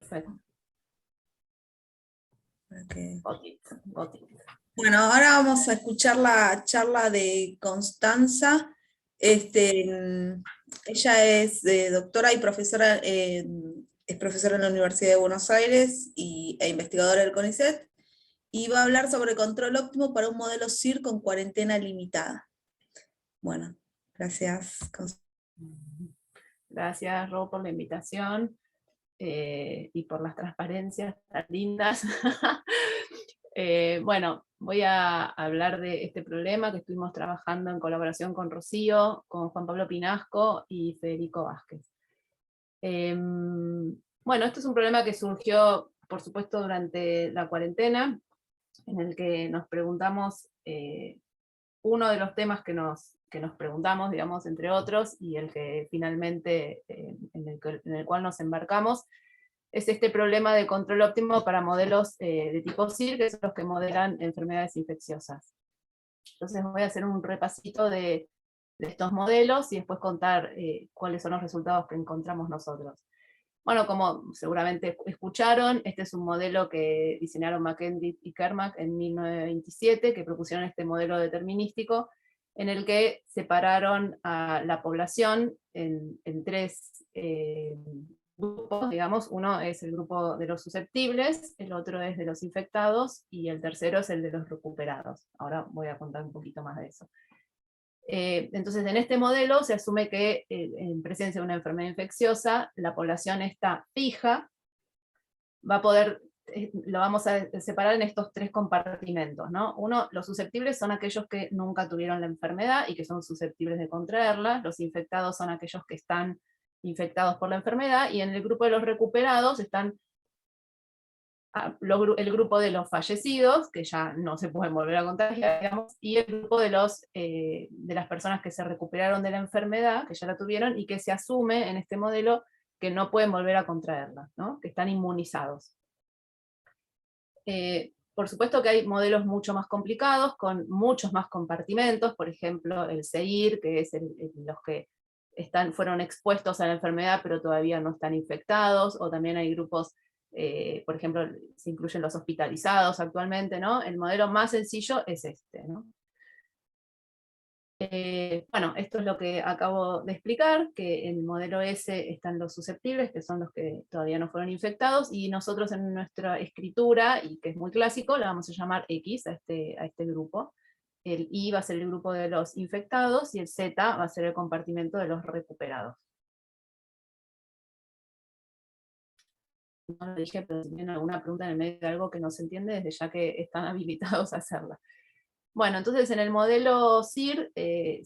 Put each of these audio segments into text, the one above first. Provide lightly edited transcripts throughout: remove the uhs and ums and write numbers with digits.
Perfecto. Okay. Got it, got it. Bueno, ahora vamos a escuchar la charla de Constanza. Ella es doctora y profesora, es profesora en la Universidad de Buenos Aires e investigadora del CONICET, y va a hablar sobre control óptimo para un modelo SIR con cuarentena limitada. Bueno, gracias, Constanza. Gracias, Ro, por la invitación y por las transparencias tan lindas. Bueno, voy a hablar de este problema que estuvimos trabajando en colaboración con Rocío, con Juan Pablo Pinasco y Federico Vázquez. Bueno, esto es un problema que surgió, por supuesto, durante la cuarentena, en el que nos preguntamos, uno de los temas que nos preguntamos, digamos, entre otros, y el que finalmente, en el cual nos embarcamos, es este problema de control óptimo para modelos de tipo SIR, que son los que modelan enfermedades infecciosas. Entonces voy a hacer un repasito de estos modelos y después contar cuáles son los resultados que encontramos nosotros. Bueno, como seguramente escucharon, este es un modelo que diseñaron McKendrick y Kermack en 1927, que propusieron este modelo determinístico, en el que separaron a la población en tres grupos, digamos. Uno es el grupo de los susceptibles, el otro es de los infectados, y el tercero es el de los recuperados. Ahora voy a contar un poquito más de eso. Entonces, en este modelo se asume que en presencia de una enfermedad infecciosa, la población está fija, va a poder, lo vamos a separar en estos tres compartimentos, ¿no? Uno, los susceptibles son aquellos que nunca tuvieron la enfermedad y que son susceptibles de contraerla. Los infectados son aquellos que están infectados por la enfermedad, y en el grupo de los recuperados están el grupo de los fallecidos, que ya no se pueden volver a contagiar, digamos, y el grupo de las personas que se recuperaron de la enfermedad, que ya la tuvieron, y que se asume en este modelo que no pueden volver a contraerla, ¿no? Que están inmunizados. Por supuesto que hay modelos mucho más complicados, con muchos más compartimentos, por ejemplo, el CEIR, que es los que fueron expuestos a la enfermedad pero todavía no están infectados, o también hay grupos, por ejemplo, se incluyen los hospitalizados actualmente, ¿no? El modelo más sencillo es este, ¿no? Bueno, esto es lo que acabo de explicar, que en el modelo S están los susceptibles, que son los que todavía no fueron infectados, y nosotros en nuestra escritura, y que es muy clásico, la vamos a llamar X a este grupo. El I va a ser el grupo de los infectados, y el Z va a ser el compartimento de los recuperados. No lo dije, pero si tienen alguna pregunta en el medio de algo que no se entiende, desde ya que están habilitados a hacerla. Bueno, entonces en el modelo SIR se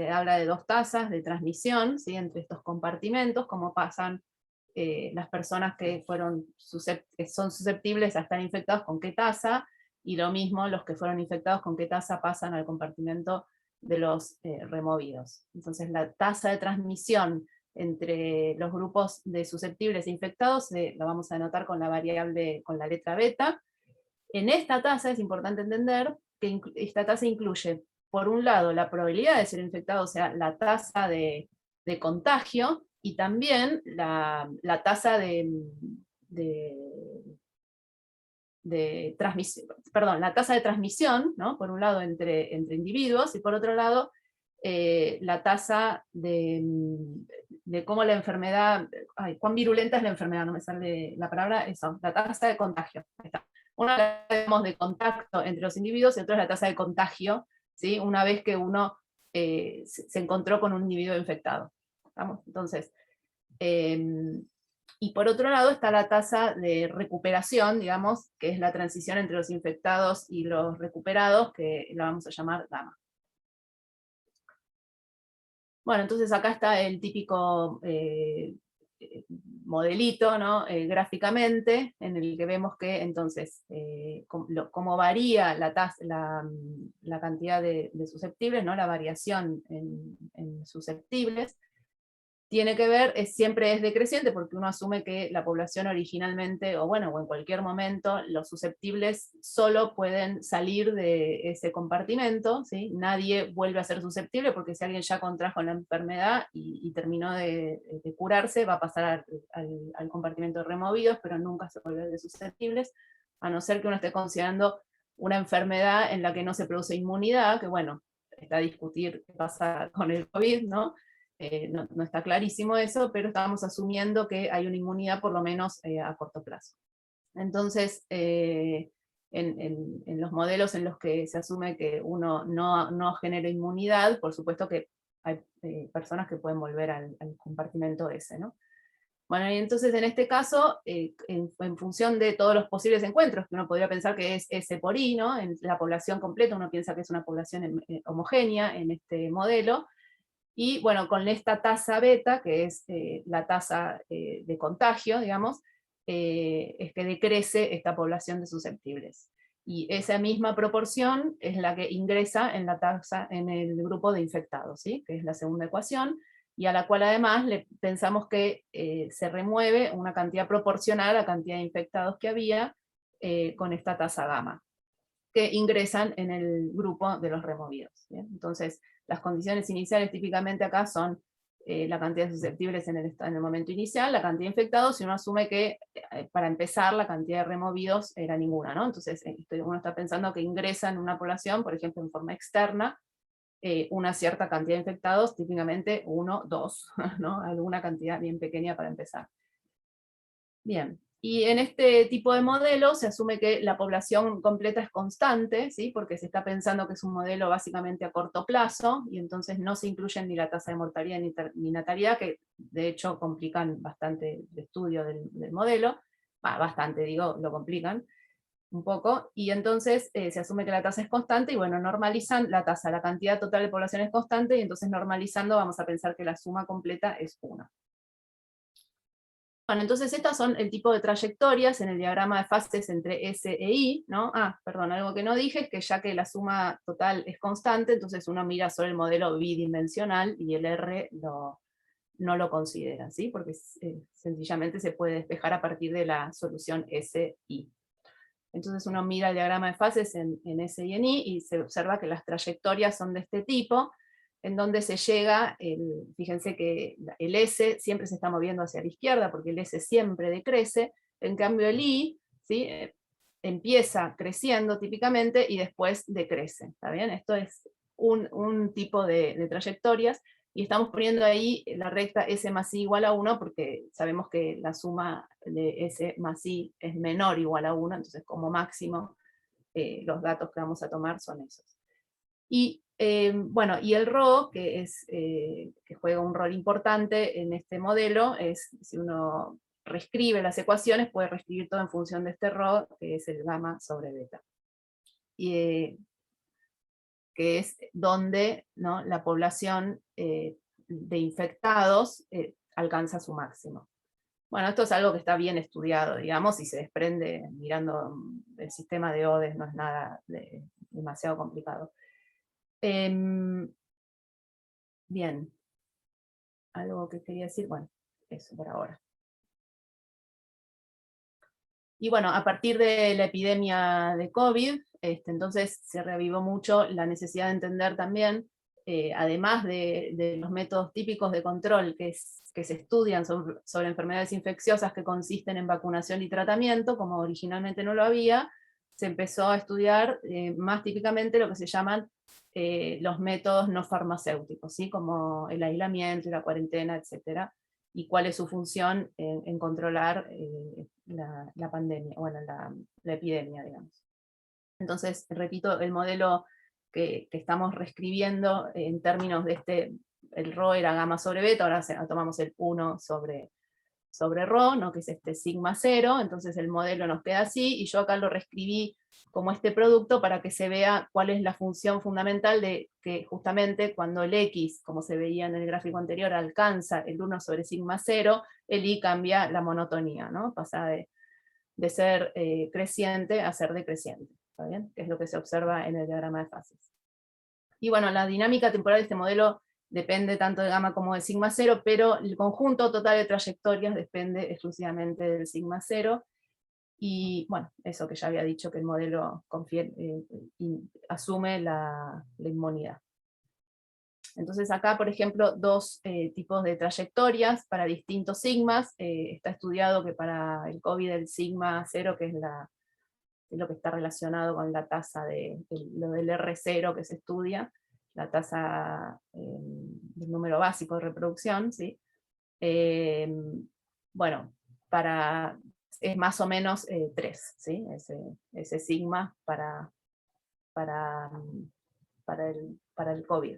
habla de dos tasas de transmisión, ¿sí? Entre estos compartimentos, cómo pasan las personas que son susceptibles a estar infectados, con qué tasa, y lo mismo los que fueron infectados, con qué tasa pasan al compartimento de los removidos. Entonces la tasa de transmisión entre los grupos de susceptibles e infectados la vamos a anotar con la variable, con la letra beta. En esta tasa es importante entender que esta tasa incluye, por un lado, la probabilidad de ser infectado, o sea, la tasa de contagio, y también la tasa de transmisión, perdón, la tasa de transmisión, ¿no? Por un lado entre individuos, y por otro lado la tasa de cómo la enfermedad, cuán virulenta es la enfermedad, no me sale la palabra, eso, la tasa de contagio. Ahí está. Una tenemos de contacto entre los individuos, y otra es la tasa de contagio, ¿sí? Una vez que uno se encontró con un individuo infectado. ¿Estamos? Entonces, y por otro lado está la tasa de recuperación, digamos, que es la transición entre los infectados y los recuperados, que la vamos a llamar gamma. Bueno, entonces acá está el típico modelito, ¿no? Gráficamente, en el que vemos que entonces cómo varía la cantidad de susceptibles, ¿no? La variación en susceptibles. tiene que ver, siempre es decreciente, porque uno asume que la población originalmente, o bueno, o en cualquier momento, los susceptibles solo pueden salir de ese compartimento, ¿sí? Nadie vuelve a ser susceptible, porque si alguien ya contrajo la enfermedad y terminó de curarse, va a pasar al compartimento de removidos, pero nunca se vuelve de susceptibles, a no ser que uno esté considerando una enfermedad en la que no se produce inmunidad, que bueno, está a discutir qué pasa con el COVID, ¿no? No está clarísimo eso, pero estábamos asumiendo que hay una inmunidad por lo menos a corto plazo. Entonces, en los modelos en los que se asume que uno no genera inmunidad, por supuesto que hay personas que pueden volver al compartimento ese, ¿no? Bueno, y entonces en este caso, en función de todos los posibles encuentros, que uno podría pensar que es S por I, ¿no? En la población completa uno piensa que es una población homogénea en este modelo, y bueno, con esta tasa beta, que es la tasa de contagio, digamos, es que decrece esta población de susceptibles. Y esa misma proporción es la que ingresa en la tasa, en el grupo de infectados, ¿sí? Que es la segunda ecuación, y a la cual además pensamos que se remueve una cantidad proporcional a la cantidad de infectados que había con esta tasa gamma, que ingresan en el grupo de los removidos. ¿Bien? Entonces, las condiciones iniciales típicamente acá son la cantidad de susceptibles en el momento inicial, la cantidad de infectados, y uno asume que para empezar la cantidad de removidos era ninguna, ¿no? Entonces uno está pensando que ingresa en una población, por ejemplo en forma externa, una cierta cantidad de infectados, típicamente 1, 2, ¿no? Alguna cantidad bien pequeña para empezar. Bien, y en este tipo de modelo se asume que la población completa es constante, ¿sí? Porque se está pensando que es un modelo básicamente a corto plazo, y entonces no se incluyen ni la tasa de mortalidad ni natalidad, que de hecho complican bastante el estudio del modelo, bastante digo, lo complican un poco, y entonces se asume que la tasa es constante, y bueno, normalizan la tasa, la cantidad total de población es constante, y entonces normalizando vamos a pensar que la suma completa es 1. Bueno, entonces estas son el tipo de trayectorias en el diagrama de fases entre S e I, ¿no? Perdón, algo que no dije es que ya que la suma total es constante, entonces uno mira solo el modelo bidimensional y el R no lo considera, ¿sí? Porque sencillamente se puede despejar a partir de la solución SI. Entonces uno mira el diagrama de fases en S y en I y se observa que las trayectorias son de este tipo, en donde se llega, fíjense que el S siempre se está moviendo hacia la izquierda, porque el S siempre decrece, en cambio el I, ¿sí? Empieza creciendo típicamente y después decrece, ¿está bien? Esto es un tipo de trayectorias, y estamos poniendo ahí la recta S más I igual a 1, porque sabemos que la suma de S más I es menor o igual a 1, entonces como máximo los datos que vamos a tomar son esos. Y bueno, y el ρ, que juega un rol importante en este modelo, es si uno reescribe las ecuaciones, puede reescribir todo en función de este ρ, que es el gamma sobre beta. Y, que es donde, ¿no?, la población de infectados alcanza su máximo. Bueno, esto es algo que está bien estudiado, digamos, y se desprende mirando el sistema de Odes, no es nada demasiado complicado. Bien, algo que quería decir, bueno, eso por ahora. Y bueno, a partir de la epidemia de COVID, entonces se reavivó mucho la necesidad de entender también, además de los métodos típicos de control que se estudian sobre enfermedades infecciosas, que consisten en vacunación y tratamiento, como originalmente no lo había, se empezó a estudiar más típicamente lo que se llaman los métodos no farmacéuticos, ¿sí? Como el aislamiento, la cuarentena, etcétera, y cuál es su función en controlar la pandemia, bueno, la epidemia, digamos. Entonces, repito, el modelo que estamos reescribiendo en términos de el ρ era gamma sobre beta, ahora tomamos el 1 sobre ρ, ¿no?, que es este sigma 0, entonces el modelo nos queda así, y yo acá lo reescribí como este producto para que se vea cuál es la función fundamental de que justamente cuando el X, como se veía en el gráfico anterior, alcanza el 1 sobre sigma 0, el Y cambia la monotonía, ¿no? Pasa de ser creciente a ser decreciente, ¿está bien? Que es lo que se observa en el diagrama de fases. Y bueno, la dinámica temporal de este modelo depende tanto de gamma como de sigma cero, pero el conjunto total de trayectorias depende exclusivamente del sigma cero. Y bueno, eso que ya había dicho, que el modelo asume la inmunidad. Entonces acá, por ejemplo, dos tipos de trayectorias para distintos sigmas. Está estudiado que para el COVID el sigma cero, que es lo que está relacionado con la tasa lo del R0 que se estudia, la tasa del número básico de reproducción, ¿sí? Bueno, es más o menos 3, ¿sí? Ese sigma para el COVID.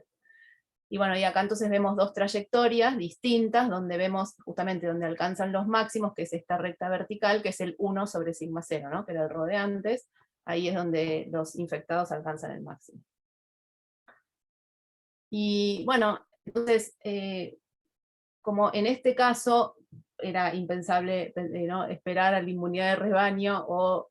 Y bueno, y acá entonces vemos dos trayectorias distintas, donde vemos justamente donde alcanzan los máximos, que es esta recta vertical, que es el 1 sobre sigma 0, ¿no? Que era el rho de antes. Ahí es donde los infectados alcanzan el máximo. Y bueno, entonces, como en este caso era impensable, ¿no?, esperar a la inmunidad de rebaño o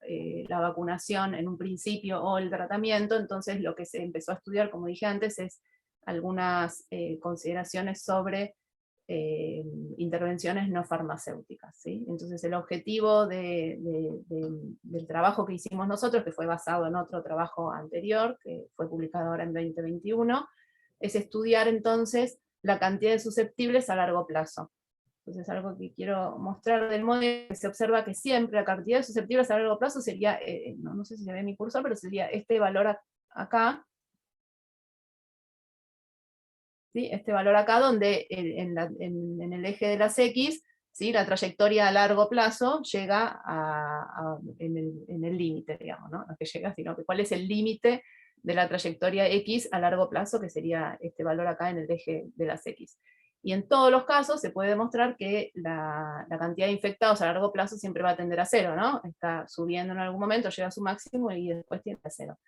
la vacunación en un principio o el tratamiento, entonces lo que se empezó a estudiar, como dije antes, es algunas consideraciones sobre intervenciones no farmacéuticas, ¿sí? Entonces el objetivo del trabajo que hicimos nosotros, que fue basado en otro trabajo anterior, que fue publicado ahora en 2021, es estudiar entonces la cantidad de susceptibles a largo plazo. Entonces algo que quiero mostrar del modelo, que se observa que siempre la cantidad de susceptibles a largo plazo sería, no sé si se ve mi cursor, pero sería este valor acá, ¿sí? Este valor acá, donde en el eje de las X, ¿sí?, la trayectoria a largo plazo llega en el límite, digamos, ¿no? No que llega, sino que cuál es el límite de la trayectoria X a largo plazo, que sería este valor acá en el eje de las X. Y en todos los casos se puede demostrar que la cantidad de infectados a largo plazo siempre va a tender a cero, ¿no? Está subiendo en algún momento, llega a su máximo y después tiende a cero.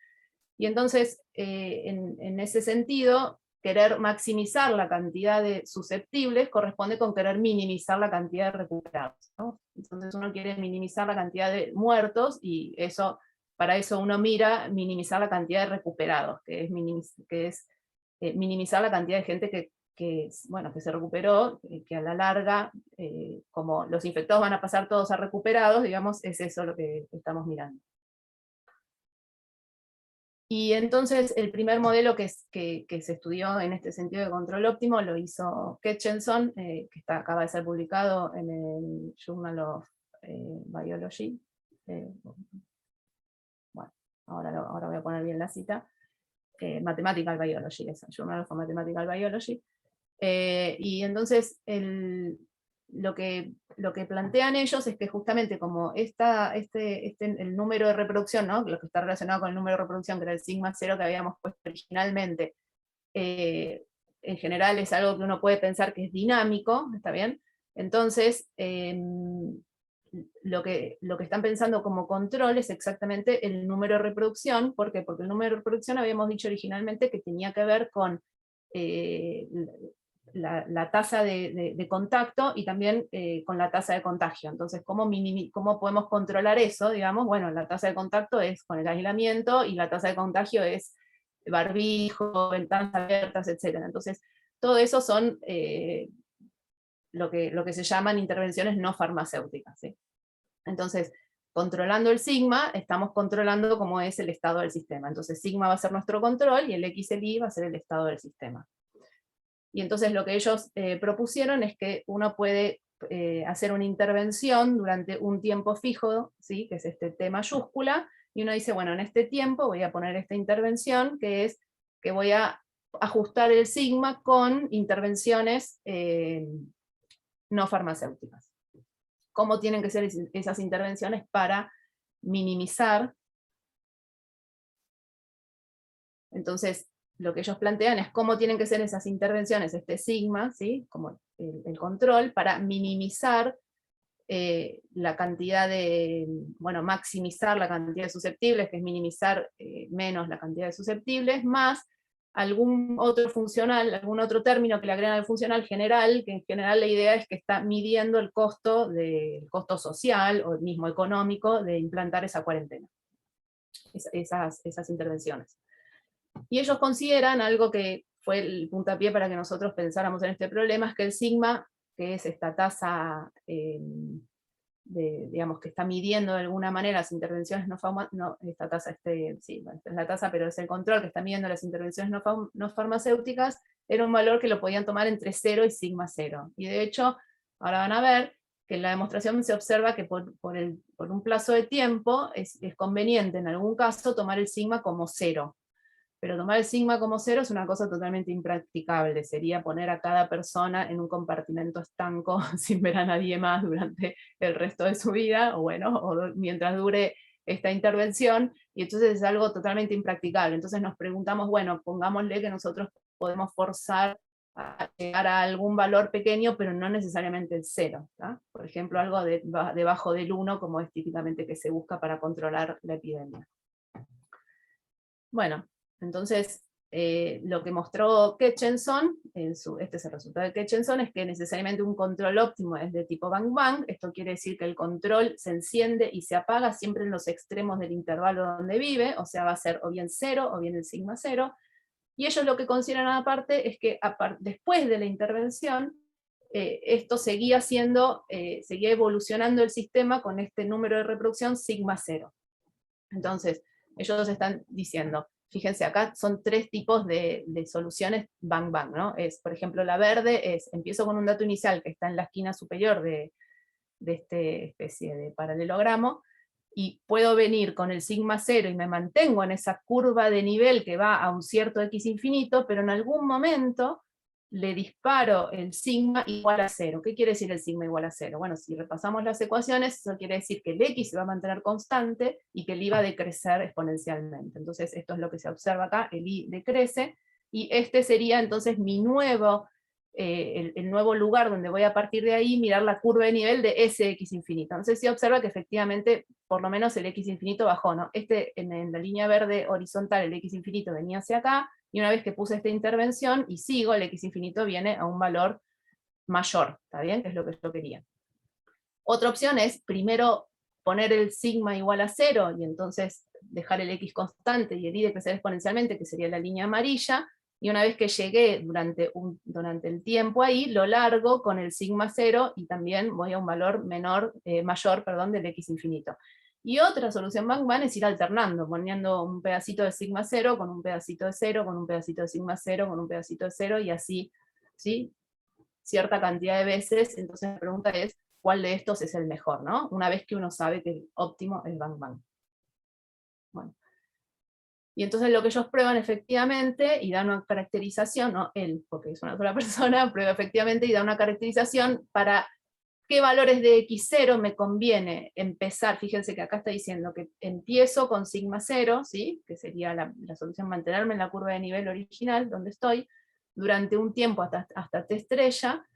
Y entonces, en ese sentido, querer maximizar la cantidad de susceptibles corresponde con querer minimizar la cantidad de recuperados, ¿no? Entonces uno quiere minimizar la cantidad de muertos, y para eso uno mira minimizar la cantidad de recuperados, que es minimizar la cantidad de gente que se recuperó, que a la larga, como los infectados van a pasar todos a recuperados, digamos, es eso lo que estamos mirando. Y entonces el primer modelo que se estudió en este sentido de control óptimo lo hizo Ketchenson, que acaba de ser publicado en el Journal of Biology. Bueno, ahora voy a poner bien la cita. Mathematical Biology, Journal of Mathematical Biology. Y entonces lo que plantean ellos es que justamente como el número de reproducción, ¿no?, lo que está relacionado con el número de reproducción, que era el sigma 0 que habíamos puesto originalmente, en general es algo que uno puede pensar que es dinámico, ¿está bien? Entonces, lo que están pensando como control es exactamente el número de reproducción. ¿Por qué? Porque el número de reproducción habíamos dicho originalmente que tenía que ver con la tasa de contacto y también con la tasa de contagio. Entonces, ¿cómo podemos controlar eso? Digamos, bueno, la tasa de contacto es con el aislamiento y la tasa de contagio es barbijo, ventanas abiertas, etc. Entonces, todo eso son lo que se llaman intervenciones no farmacéuticas, ¿sí? Entonces, controlando el sigma, estamos controlando cómo es el estado del sistema. Entonces, sigma va a ser nuestro control y el X, el Y va a ser el estado del sistema. Y entonces lo que ellos propusieron es que uno puede hacer una intervención durante un tiempo fijo, ¿sí?, que es este T mayúscula, y uno dice, bueno, en este tiempo voy a poner esta intervención, que es que voy a ajustar el sigma con intervenciones no farmacéuticas. ¿Cómo tienen que ser esas intervenciones para minimizar? Entonces, lo que ellos plantean es cómo tienen que ser esas intervenciones, este sigma, ¿sí?, como el control, para minimizar la cantidad maximizar la cantidad de susceptibles, que es minimizar menos la cantidad de susceptibles, más algún otro funcional, algún otro término que le agregan al funcional general, que en general la idea es que está midiendo el costo social o mismo económico de implantar esa cuarentena, esas intervenciones. Y ellos consideran algo que fue el puntapié para que nosotros pensáramos en este problema, es que el sigma, que es esta tasa digamos, que está midiendo de alguna manera las intervenciones esta tasa, sí, bueno, esta es la tasa, pero es el control que está midiendo las intervenciones no farmacéuticas, era un valor que lo podían tomar entre 0 y sigma 0. Y de hecho, ahora van a ver que en la demostración se observa que por un plazo de tiempo es conveniente en algún caso tomar el sigma como 0. Pero tomar el sigma como 0 es una cosa totalmente impracticable, sería poner a cada persona en un compartimento estanco sin ver a nadie más durante el resto de su vida, o bueno, o mientras dure esta intervención, y entonces es algo totalmente impracticable. Entonces nos preguntamos, bueno, pongámosle que nosotros podemos forzar a llegar a algún valor pequeño, pero no necesariamente el 0. ¿tá? Por ejemplo, algo debajo del 1, como es típicamente que se busca para controlar la epidemia. Bueno, entonces lo que mostró Ketchenson, este es el resultado de Ketchenson, es que necesariamente un control óptimo es de tipo bang-bang. Esto quiere decir que el control se enciende y se apaga siempre en los extremos del intervalo donde vive, o sea, va a ser o bien 0 o bien el sigma 0. Y ellos lo que consideran aparte es que después de la intervención, esto seguía evolucionando el sistema con este número de reproducción sigma 0. Entonces, ellos están diciendo, fíjense, acá son 3 tipos de soluciones bang bang, ¿no? Por ejemplo, la verde es, empiezo con un dato inicial que está en la esquina superior de esta especie de paralelogramo, y puedo venir con el sigma 0 y me mantengo en esa curva de nivel que va a un cierto x infinito, pero en algún momento le disparo el sigma igual a 0. ¿Qué quiere decir el sigma igual a 0? Bueno, si repasamos las ecuaciones, eso quiere decir que el x se va a mantener constante y que el y va a decrecer exponencialmente. Entonces esto es lo que se observa acá, el y decrece, y este sería entonces mi nuevo, el nuevo lugar donde voy a partir de ahí mirar la curva de nivel de ese x infinito. Entonces se observa que efectivamente, por lo menos el x infinito bajó, ¿no? En la línea verde horizontal el x infinito venía hacia acá, y una vez que puse esta intervención y sigo, el x infinito viene a un valor mayor, ¿está bien? Que es lo que yo quería. Otra opción es primero poner el sigma igual a 0 y entonces dejar el x constante y el y decrecer exponencialmente, que sería la línea amarilla, y una vez que llegué durante el tiempo ahí, lo largo con el sigma 0 y también voy a un valor mayor del x infinito. Y otra solución bang-bang es ir alternando, poniendo un pedacito de sigma 0 con un pedacito de 0, con un pedacito de sigma 0, con un pedacito de 0, y así, ¿sí? Cierta cantidad de veces. Entonces la pregunta es, ¿cuál de estos es el mejor, ¿no? Una vez que uno sabe que el óptimo es bang-bang. Bueno. Y entonces lo que ellos prueban efectivamente, y dan una caracterización, no él, porque es una sola persona, prueba efectivamente y da una caracterización para qué valores de x0 me conviene empezar. Fíjense que acá está diciendo que empiezo con sigma 0, ¿sí? Que sería la solución mantenerme en la curva de nivel original, donde estoy, durante un tiempo hasta t estrella,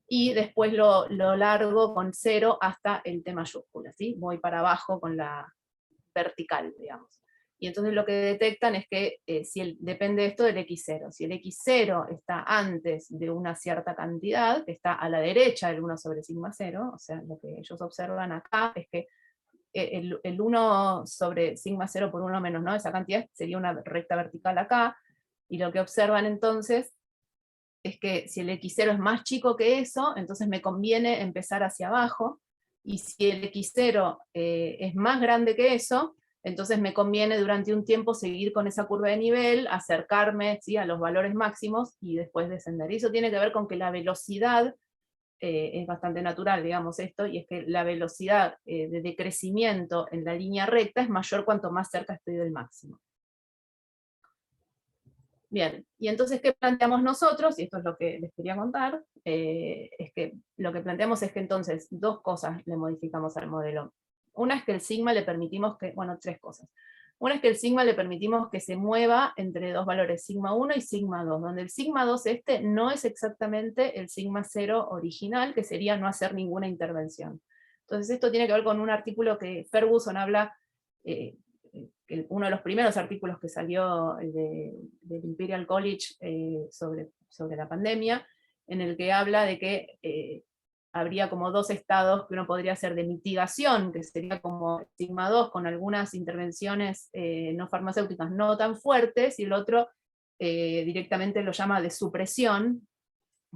y después lo largo con 0 hasta el t mayúscula, ¿sí? Voy para abajo con la vertical, digamos. Y entonces lo que detectan es que depende esto del x0. Si el x0 está antes de una cierta cantidad, que está a la derecha del 1 sobre sigma 0, o sea, lo que ellos observan acá es que el 1 sobre sigma 0 por 1 menos, ¿no? Esa cantidad sería una recta vertical acá, y lo que observan entonces es que si el x0 es más chico que eso, entonces me conviene empezar hacia abajo, y si el x0 es más grande que eso, entonces me conviene durante un tiempo seguir con esa curva de nivel, acercarme, ¿sí?, a los valores máximos y después descender. Y eso tiene que ver con que la velocidad es bastante natural, digamos esto, y es que la velocidad de decrecimiento en la línea recta es mayor cuanto más cerca estoy del máximo. Bien, y entonces, ¿qué planteamos nosotros? Y esto es lo que les quería contar, es que lo que planteamos es que entonces 2 cosas le modificamos al modelo. Una es que el sigma le permitimos que, bueno, 3 cosas. Una es que el sigma le permitimos que se mueva entre 2 valores, sigma 1 y sigma 2, donde el sigma 2 no es exactamente el sigma 0 original, que sería no hacer ninguna intervención. Entonces esto tiene que ver con un artículo que Ferguson habla, uno de los primeros artículos que salió del Imperial College sobre la pandemia, en el que habla de que habría como 2 estados que uno podría hacer de mitigación, que sería como sigma 2 con algunas intervenciones no farmacéuticas no tan fuertes, y el otro directamente lo llama de supresión,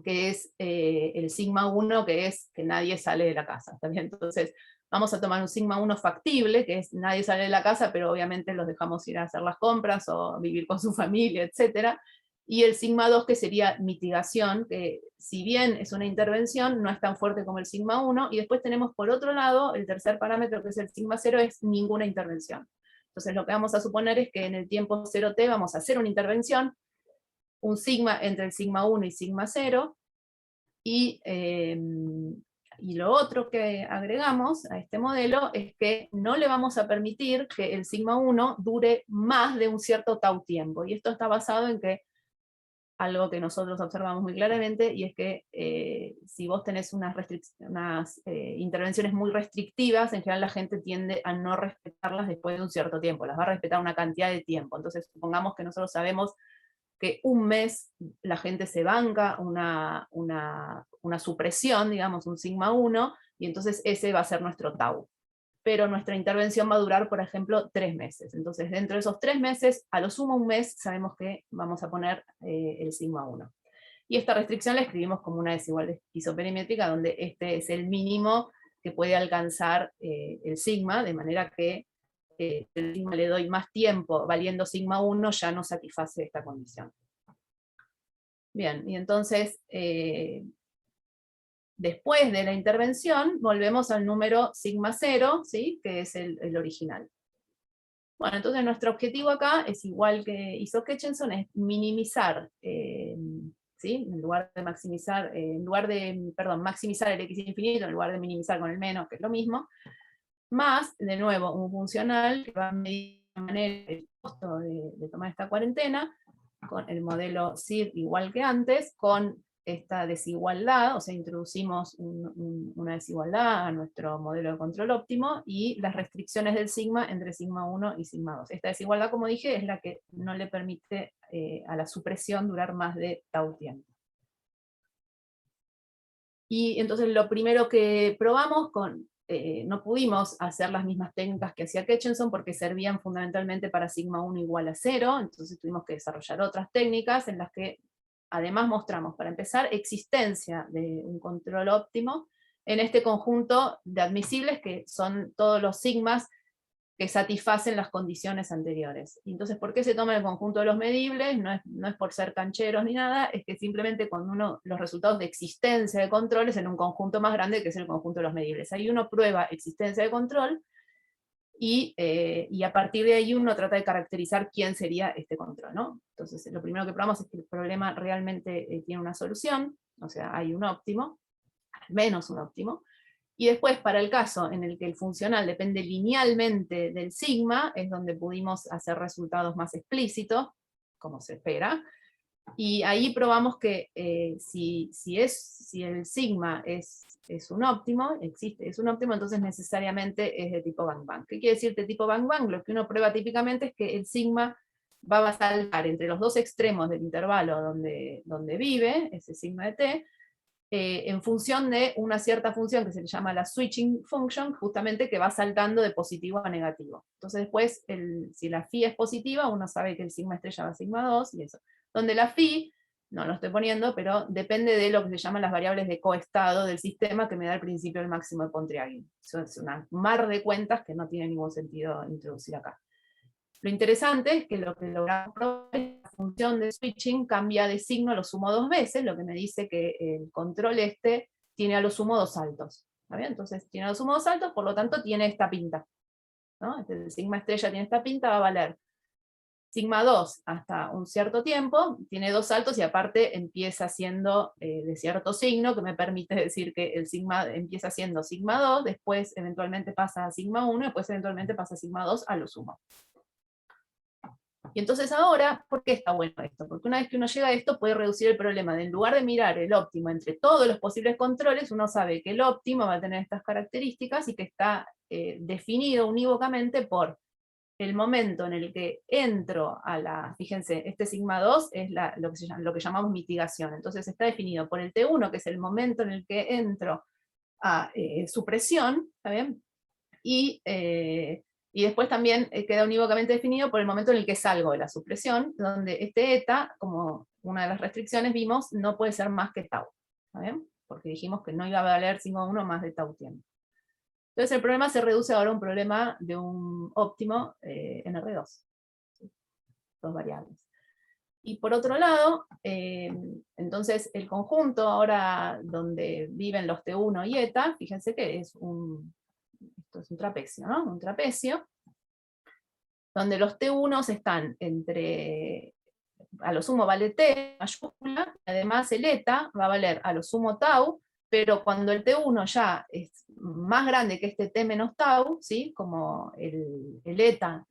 que es el sigma 1, que es que nadie sale de la casa, ¿está bien? Entonces, vamos a tomar un sigma 1 factible, que es nadie sale de la casa, pero obviamente los dejamos ir a hacer las compras, o vivir con su familia, etc. Y el sigma 2, que sería mitigación, que si bien es una intervención, no es tan fuerte como el sigma 1, y después tenemos por otro lado, el tercer parámetro, que es el sigma 0, es ninguna intervención. Entonces lo que vamos a suponer es que en el tiempo 0t vamos a hacer una intervención, un sigma entre el sigma 1 y sigma 0, y lo otro que agregamos a este modelo es que no le vamos a permitir que el sigma 1 dure más de un cierto tau tiempo, y esto está basado en que algo que nosotros observamos muy claramente, y es que si vos tenés unas intervenciones muy restrictivas, en general la gente tiende a no respetarlas después de un cierto tiempo, las va a respetar una cantidad de tiempo. Entonces supongamos que nosotros sabemos que un mes la gente se banca una supresión, digamos, un sigma 1, y entonces ese va a ser nuestro tau. Pero nuestra intervención va a durar, por ejemplo, 3 meses. Entonces, dentro de esos 3 meses, a lo sumo un mes, sabemos que vamos a poner el sigma 1. Y esta restricción la escribimos como una desigualdad isoperimétrica, donde este es el mínimo que puede alcanzar el sigma, de manera que el sigma le doy más tiempo valiendo sigma 1, ya no satisface esta condición. Bien, y entonces, después de la intervención, volvemos al número sigma 0, ¿sí? Que es el original. Bueno, entonces nuestro objetivo acá es igual que hizo Ketchenson, es minimizar, ¿sí? En lugar de maximizar, maximizar el x infinito, en lugar de minimizar con el menos, que es lo mismo, más, de nuevo, un funcional que va a medir de manera el costo de tomar esta cuarentena, con el modelo SID igual que antes, con esta desigualdad, o sea, introducimos una desigualdad a nuestro modelo de control óptimo, y las restricciones del sigma entre sigma 1 y sigma 2. Esta desigualdad, como dije, es la que no le permite a la supresión durar más de tau tiempo. Y entonces lo primero que probamos no pudimos hacer las mismas técnicas que hacía Ketchenson, porque servían fundamentalmente para sigma 1 igual a 0, entonces tuvimos que desarrollar otras técnicas en las que además mostramos, para empezar, existencia de un control óptimo en este conjunto de admisibles, que son todos los sigmas que satisfacen las condiciones anteriores. Entonces, ¿por qué se toma el conjunto de los medibles? No es por ser cancheros ni nada, es que simplemente cuando los resultados de existencia de controles en un conjunto más grande, que es el conjunto de los medibles. Ahí uno prueba existencia de control, y a partir de ahí uno trata de caracterizar quién sería este control, ¿no? Entonces, lo primero que probamos es que el problema realmente tiene una solución, o sea, hay un óptimo, al menos un óptimo. Y después, para el caso en el que el funcional depende linealmente del sigma, es donde pudimos hacer resultados más explícitos, como se espera, y ahí probamos que si el sigma es un óptimo, es un óptimo, entonces necesariamente es de tipo Bang-Bang. ¿Qué quiere decir de tipo Bang-Bang? Lo que uno prueba típicamente es que el sigma va a saltar entre los dos extremos del intervalo donde vive, ese sigma de t, en función de una cierta función que se le llama la switching function, justamente que va saltando de positivo a negativo. Entonces después, si la phi es positiva, uno sabe que el sigma estrella va a sigma 2, y eso. Donde la phi, no lo estoy poniendo, pero depende de lo que se llaman las variables de coestado del sistema, que me da el principio del máximo de Pontryagin. Eso es una mar de cuentas que no tiene ningún sentido introducir acá. Lo interesante es que lo que logramos probar es que la función de switching cambia de signo a lo sumo 2 veces, lo que me dice que el control tiene a lo sumo 2 saltos. ¿Está bien? Entonces tiene a lo sumo 2 saltos, por lo tanto tiene esta pinta, ¿no? El sigma estrella tiene esta pinta, va a valer sigma 2 hasta un cierto tiempo, tiene 2 saltos, y aparte empieza siendo de cierto signo, que me permite decir que el sigma empieza siendo sigma 2, después eventualmente pasa a sigma 1, después eventualmente pasa a sigma 2 a lo sumo. Y entonces ahora, ¿por qué está bueno esto? Porque una vez que uno llega a esto, puede reducir el problema de, en lugar de mirar el óptimo entre todos los posibles controles, uno sabe que el óptimo va a tener estas características, y que está definido unívocamente por el momento en el que entro fíjense, este sigma 2 es lo que llamamos mitigación. Entonces está definido por el T1, que es el momento en el que entro a supresión, ¿está bien? Y Y después también queda unívocamente definido por el momento en el que salgo de la supresión, donde este eta, como una de las restricciones vimos, no puede ser más que tau. ¿Está bien? Porque dijimos que no iba a valer sigma 1 más de tau tiempo. Entonces el problema se reduce ahora a un problema de un óptimo en R2. Dos variables. Y por otro lado, entonces el conjunto ahora donde viven los T1 y eta, fíjense que es esto es un trapecio, ¿no? Un trapecio, donde los T1 están entre, a lo sumo vale T mayúscula, además el eta va a valer a lo sumo tau, pero cuando el T1 ya es más grande que este T menos tau, ¿sí? Como el eta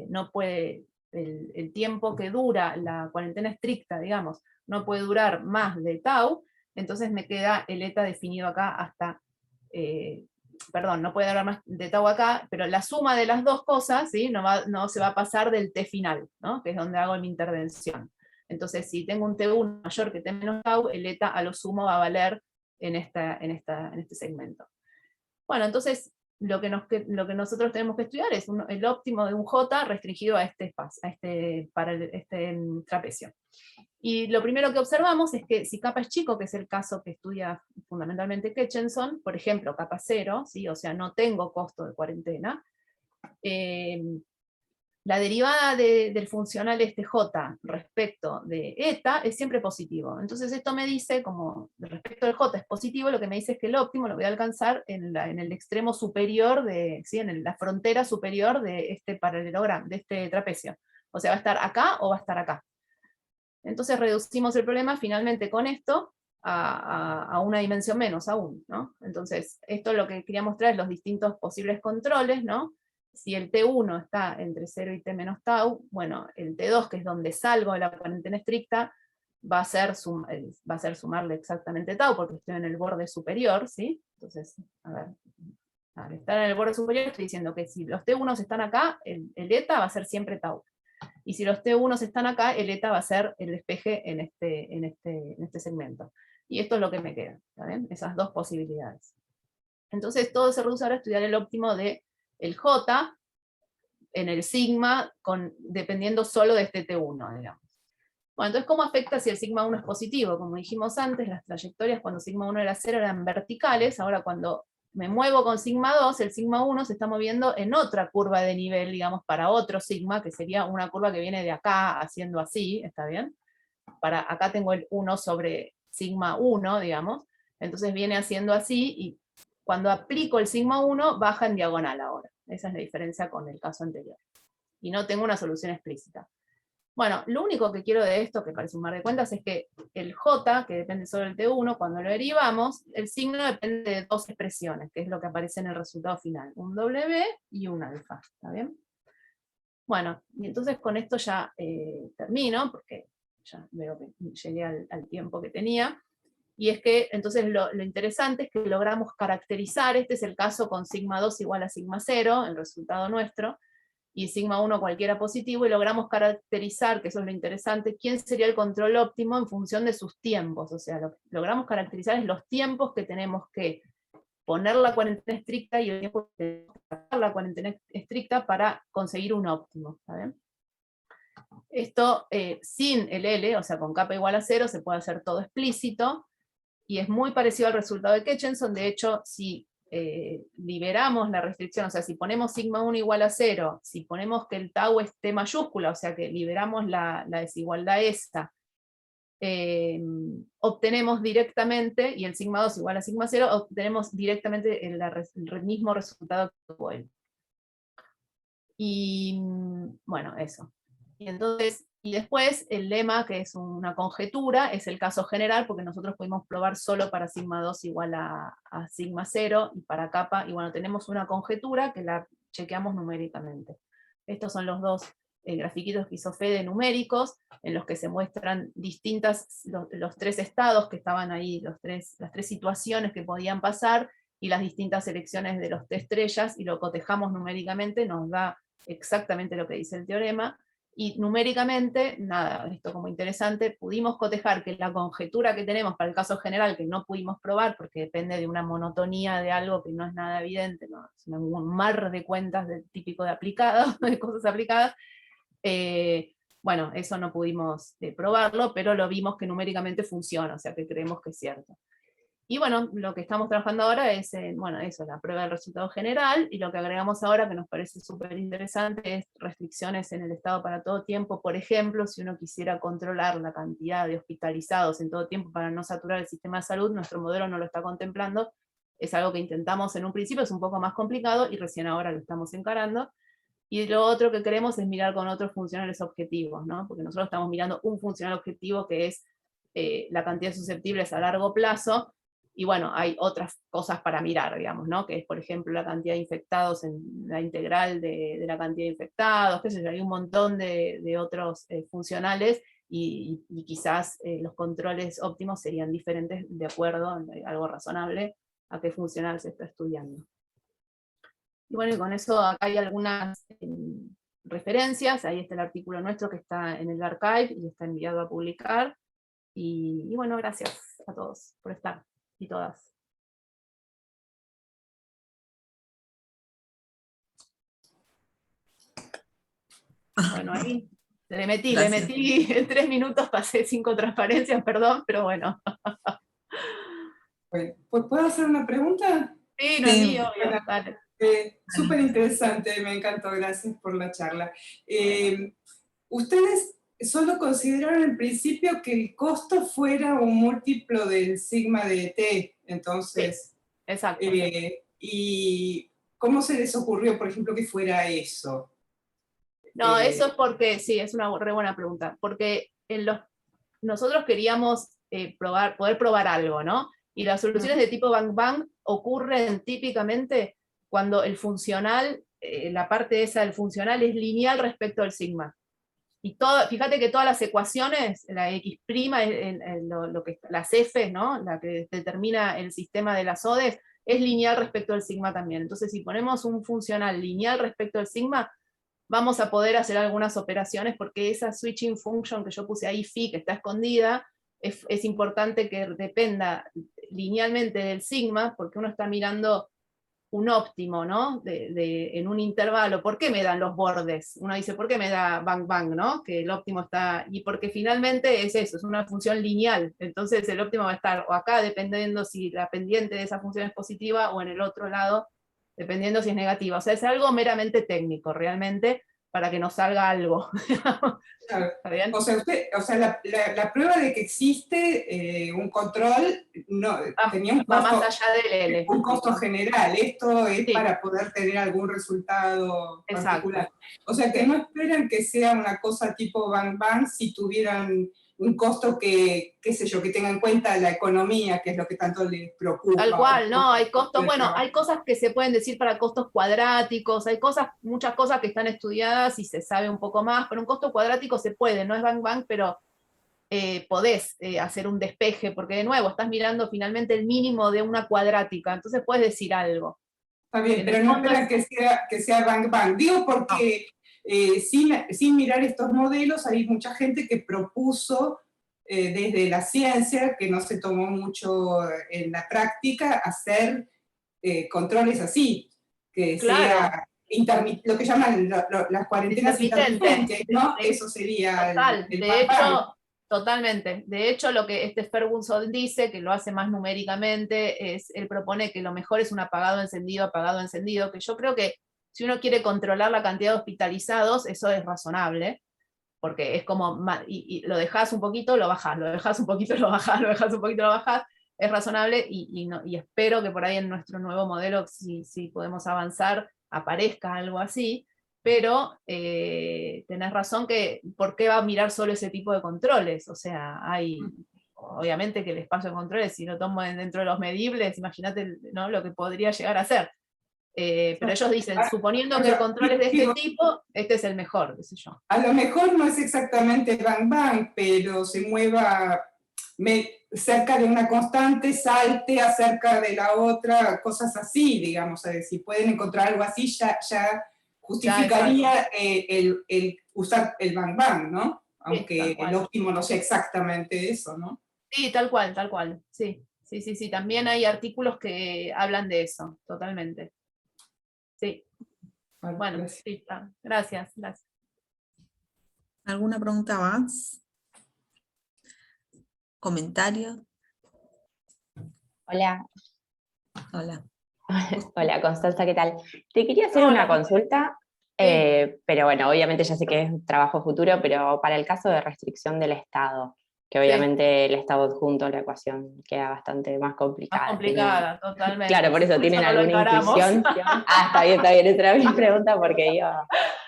no puede, el tiempo que dura la cuarentena estricta, digamos, no puede durar más de tau, entonces me queda el eta definido acá hasta, perdón, no puede durar más de tau acá, pero la suma de las dos cosas, ¿sí? no se va a pasar del T final, ¿no? Que es donde hago mi intervención. Entonces, si tengo un T1 mayor que T menos tau, el eta a lo sumo va a valer en este segmento. Bueno, entonces lo que nosotros tenemos que estudiar es el óptimo de un J restringido a este espacio, para este trapecio. Y lo primero que observamos es que si kappa es chico, que es el caso que estudia fundamentalmente Ketchenson, por ejemplo, kappa 0, ¿sí? O sea, no tengo costo de cuarentena, la derivada del funcional J respecto de eta es siempre positivo. Entonces esto me dice, como respecto del J es positivo, lo que me dice es que el óptimo lo voy a alcanzar en el extremo superior, ¿sí? En la frontera superior de este paralelogramo, de este trapecio. O sea, va a estar acá o va a estar acá. Entonces reducimos el problema finalmente con esto a una dimensión menos aún, ¿no? Entonces, esto lo que quería mostrar es los distintos posibles controles, ¿no? Si el T1 está entre 0 y T menos tau, bueno, el T2, que es donde salgo de la cuarentena estricta, va a ser sumarle exactamente tau, porque estoy en el borde superior, ¿sí? Entonces, a ver, al estar en el borde superior estoy diciendo que si los T1 están acá, el eta va a ser siempre tau. Y si los T1 están acá, el eta va a ser el despeje en este segmento. Y esto es lo que me queda, ¿saben? Esas dos posibilidades. Entonces todo se reduce ahora a estudiar el óptimo de el J en el sigma, dependiendo solo de este T1, digamos. Bueno, entonces, ¿cómo afecta si el sigma 1 es positivo? Como dijimos antes, las trayectorias cuando sigma 1 era 0 eran verticales, ahora cuando me muevo con sigma 2, el sigma 1 se está moviendo en otra curva de nivel, digamos, para otro sigma, que sería una curva que viene de acá, haciendo así, ¿está bien? Acá tengo el 1 sobre sigma 1, digamos, entonces viene haciendo así, y cuando aplico el sigma 1, baja en diagonal ahora. Esa es la diferencia con el caso anterior. Y no tengo una solución explícita. Bueno, lo único que quiero de esto, que parece un mar de cuentas, es que el J, que depende solo del T1, cuando lo derivamos, el signo depende de dos expresiones, que es lo que aparece en el resultado final, un W y un alfa, ¿está bien? Bueno, y entonces con esto ya termino, porque ya veo que llegué al tiempo que tenía, y es que entonces lo interesante es que logramos caracterizar, este es el caso con sigma 2 igual a sigma 0, el resultado nuestro, y sigma 1 cualquiera positivo, y logramos caracterizar, que eso es lo interesante, quién sería el control óptimo en función de sus tiempos. O sea, lo que logramos caracterizar es los tiempos que tenemos que poner la cuarentena estricta y el tiempo que tenemos que sacar la cuarentena estricta para conseguir un óptimo. ¿Está bien? Esto sin el L, o sea, con kappa igual a 0, se puede hacer todo explícito, y es muy parecido al resultado de Ketchenson. De hecho, si liberamos la restricción, o sea, si ponemos sigma 1 igual a 0, si ponemos que el tau es T mayúscula, o sea, que liberamos la desigualdad esta, obtenemos directamente, y el sigma 2 igual a sigma 0, obtenemos directamente el mismo resultado que tuvo él. Y bueno, eso. Y entonces, y después el lema, que es una conjetura, es el caso general, porque nosotros pudimos probar solo para sigma 2 igual a sigma 0, y para kappa, y bueno, tenemos una conjetura que la chequeamos numéricamente. Estos son los dos grafiquitos que hizo Fede numéricos, en los que se muestran los tres estados que estaban ahí, las tres situaciones que podían pasar, y las distintas selecciones de los T estrellas, y lo cotejamos numéricamente, nos da exactamente lo que dice el teorema, Y numéricamente, nada, esto como interesante, pudimos cotejar que la conjetura que tenemos para el caso general, que no pudimos probar porque depende de una monotonía de algo que no es nada evidente, ¿no? Es un mar de cuentas típico de aplicadas, de cosas aplicadas, bueno, eso no pudimos probarlo, pero lo vimos que numéricamente funciona, o sea que creemos que es cierto. Y bueno, lo que estamos trabajando ahora es, bueno, eso, la prueba del resultado general, y lo que agregamos ahora, que nos parece súper interesante, es restricciones en el estado para todo tiempo. Por ejemplo, si uno quisiera controlar la cantidad de hospitalizados en todo tiempo para no saturar el sistema de salud, nuestro modelo no lo está contemplando, es algo que intentamos en un principio, es un poco más complicado, y recién ahora lo estamos encarando. Y lo otro que queremos es mirar con otros funcionales objetivos, ¿no? Porque nosotros estamos mirando un funcional objetivo que es la cantidad de susceptibles a largo plazo, y bueno, hay otras cosas para mirar, digamos, ¿no? Que es, por ejemplo, la cantidad de infectados en la integral de la cantidad de infectados, qué sé yo, hay un montón de otros funcionales, y quizás los controles óptimos serían diferentes de acuerdo, algo razonable, a qué funcional se está estudiando. Y bueno, y con eso acá hay algunas referencias, ahí está el artículo nuestro que está en el archive y está enviado a publicar, y bueno, gracias a todos por estar, y todas. Bueno, ahí le metí en 3 minutos, pasé 5 transparencias, perdón, pero bueno. Bueno, ¿puedo hacer una pregunta? Sí, no es mío, Bueno, dale. súper interesante, me encantó, gracias por la charla. Ustedes solo consideraron en principio que el costo fuera un múltiplo del sigma de T, entonces... Sí, exacto. ¿Y cómo se les ocurrió, por ejemplo, que fuera eso? No, eso es porque, sí, es una re buena pregunta, porque nosotros queríamos poder probar algo, ¿no? Y las soluciones de tipo bang-bang ocurren típicamente cuando el funcional, la parte esa del funcional es lineal respecto al sigma. Y fíjate que todas las ecuaciones, la X', las F, ¿no? La que determina el sistema de las ODEs, es lineal respecto al sigma también. Entonces, si ponemos un funcional lineal respecto al sigma, vamos a poder hacer algunas operaciones, porque esa switching function que yo puse ahí, phi, que está escondida, es importante que dependa linealmente del sigma, porque uno está mirando un óptimo, ¿no? En un intervalo. ¿Por qué me dan los bordes? Uno dice, ¿por qué me da bang bang, ¿no? Que el óptimo está, y porque finalmente es eso, es una función lineal. Entonces el óptimo va a estar o acá, dependiendo si la pendiente de esa función es positiva, o en el otro lado, dependiendo si es negativa. O sea, es algo meramente técnico, realmente, para que nos salga algo. Claro. ¿Está bien? O sea, la prueba de que existe un control no, tenía un va costo, más allá del L. un costo general. Esto es Sí. para poder tener algún resultado particular. Exacto. O sea, que no esperan que sea una cosa tipo bang bang si tuvieran un costo que, qué sé yo, que tenga en cuenta la economía, que es lo que tanto les preocupa. Tal cual, no, hay costos, bueno, hay cosas que se pueden decir para costos cuadráticos, hay muchas cosas que están estudiadas y se sabe un poco más, pero un costo cuadrático se puede, no es bang bang, pero podés hacer un despeje, porque de nuevo, estás mirando finalmente el mínimo de una cuadrática, entonces puedes decir algo. Está bien, pero no esperan que sea bang bang. Digo porque sin mirar estos modelos, hay mucha gente que propuso desde la ciencia, que no se tomó mucho en la práctica, hacer controles así, que sea lo que llaman las cuarentenas intermitentes, ¿no? Eso sería total, el de hecho, totalmente. De hecho, lo que Ferguson dice, que lo hace más numéricamente, él propone que lo mejor es un apagado, encendido, que yo creo que si uno quiere controlar la cantidad de hospitalizados, eso es razonable, porque es como, y lo dejas un poquito, lo bajás, lo dejas un poquito, lo bajás, lo dejas un poquito, lo bajás, es razonable, y espero que por ahí en nuestro nuevo modelo, si podemos avanzar, aparezca algo así, pero tenés razón que, ¿por qué va a mirar solo ese tipo de controles? O sea, obviamente que el espacio de controles, si lo tomo dentro de los medibles, imagínate, ¿no?, lo que podría llegar a ser. Pero ellos dicen, suponiendo que el control es de este tipo, este es el mejor, qué sé yo. A lo mejor no es exactamente bang bang, pero se mueva cerca de una constante, salte acerca de la otra, cosas así, digamos. Si pueden encontrar algo así, ya justificaría el usar el Bang Bang, ¿no? Aunque Sí, el óptimo no sea exactamente eso, ¿no? Sí, tal cual, sí. Sí, también hay artículos que hablan de eso, totalmente. Sí, Vale, bueno, gracias. sí, está. Gracias. ¿Alguna pregunta más? ¿Comentario? Hola, Hola. hola Constanza, ¿qué tal? Te quería hacer Hola. una consulta, pero bueno, obviamente ya sé que es un trabajo futuro, pero para el caso de restricción del Estado, que obviamente el Estado adjunto, la ecuación queda bastante más complicada. Más complicada, totalmente. Claro, por eso, ¿tienen no lo alguna encaramos. intuición? Está bien, esa era mi pregunta, porque yo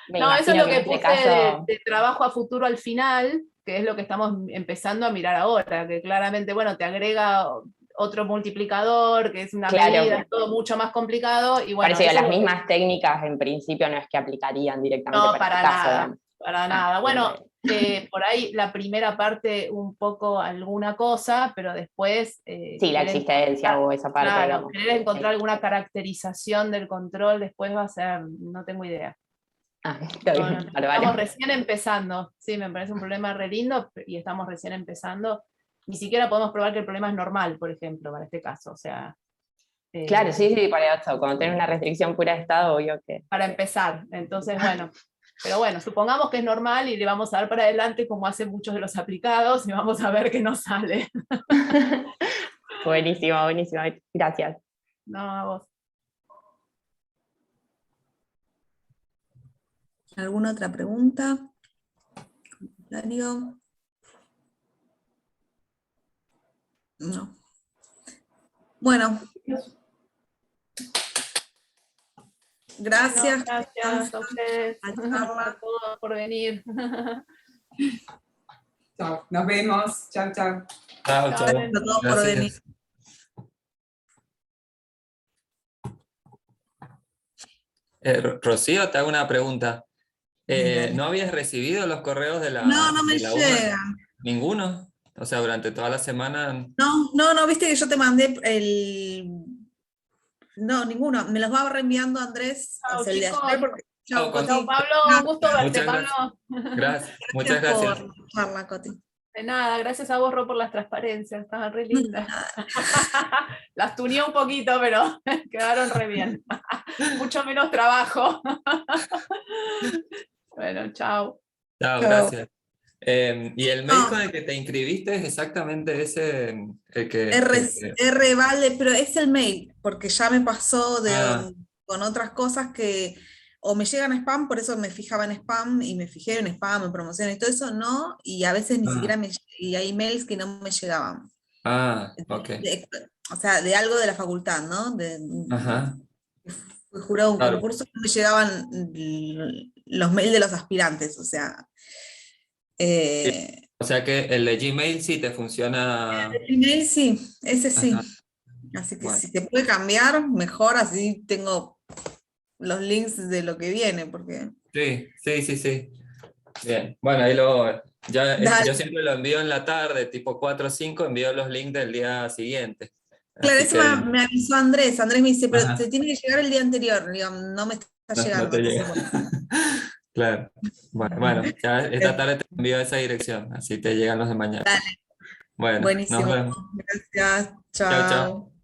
me No, eso es imagino lo que en este puse caso... de trabajo a futuro al final, que es lo que estamos empezando a mirar ahora, que claramente, bueno, te agrega otro multiplicador, que es una Claro. medida, es todo mucho más complicado, y bueno, Parece que eso las es lo que- mismas técnicas en principio no es que aplicarían directamente No, para para este caso, nada, digamos. para nada. bien. Bueno, por ahí la primera parte un poco alguna cosa, pero después... Sí, la querer existencia encontrar- o esa parte, Claro, digamos. querer encontrar Sí. alguna caracterización del control después va a ser, no tengo idea. Está No, bien, no, bárbaro. estamos recién empezando. Sí, me parece un problema re lindo y estamos recién empezando. Ni siquiera podemos probar que el problema es normal, por ejemplo, para este caso. O sea, Claro, sí, para eso. Cuando tenés una restricción pura de estado, obvio que... para empezar. Entonces, bueno. Pero bueno, supongamos que es normal y le vamos a dar para adelante como hacen muchos de los aplicados y vamos a ver qué nos sale. Buenísimo, buenísimo. Gracias. No, a vos. ¿Alguna otra pregunta? ¿Comentario? No. Bueno. Gracias. Bueno, gracias a ustedes, a charla. a todos por venir. Chao, nos vemos. Chao, chao. Chao, Chao, chao. Elena. A todos por venir. Gracias. Rocío, te hago una pregunta. Dale. ¿No habías recibido los correos de la No me de la UNA? llegan. ¿Ninguno? O sea, durante toda la semana. No, viste que yo te mandé el... No, ninguno. Me los va reenviando Andrés Chao, hacia el de chicos. ayer. Porque... Chao, Chao, Coti. Pablo, un gusto verte, Muchas gracias. Pablo. Gracias. Muchas gracias. por la charla, Coti. De nada, gracias a vos, Ro, por las transparencias, estaban re lindas. Las tuneé un poquito, pero quedaron re bien. Mucho menos trabajo. Bueno, chao. Chao, Chao. gracias. ¿Y el mail con el que te inscribiste es exactamente ese el que... R vale, pero es el mail, porque ya me pasó con otras cosas que o me llegan a spam, por eso me fijaba en spam y me fijé en spam, en promoción y todo eso, no, y a veces ni siquiera y hay emails que no me llegaban. Ok. O sea, de algo de la facultad, ¿no? Ajá. Fui jurado un Claro. concurso, no me llegaban los mails de los aspirantes, o sea. O sea que el de Gmail sí te funciona. El email sí, ese sí. Ajá. Así que Bueno. si se puede cambiar, mejor, así tengo los links de lo que viene, porque... Sí. Bien. Bueno, ahí Dale. yo siempre lo envío en la tarde, tipo 4 o 5, envío los links del día siguiente. Claro, Así eso que- me avisó Andrés. Andrés me dice, pero Ajá. te tiene que llegar el día anterior. Digo, no me está No llegando. te entonces, llega. bueno. Claro. Bueno, ya esta tarde te envío esa dirección, así te llegan los de mañana. Dale. Bueno, nos Buenísimo. vemos. Gracias. Chao, chao. Chao.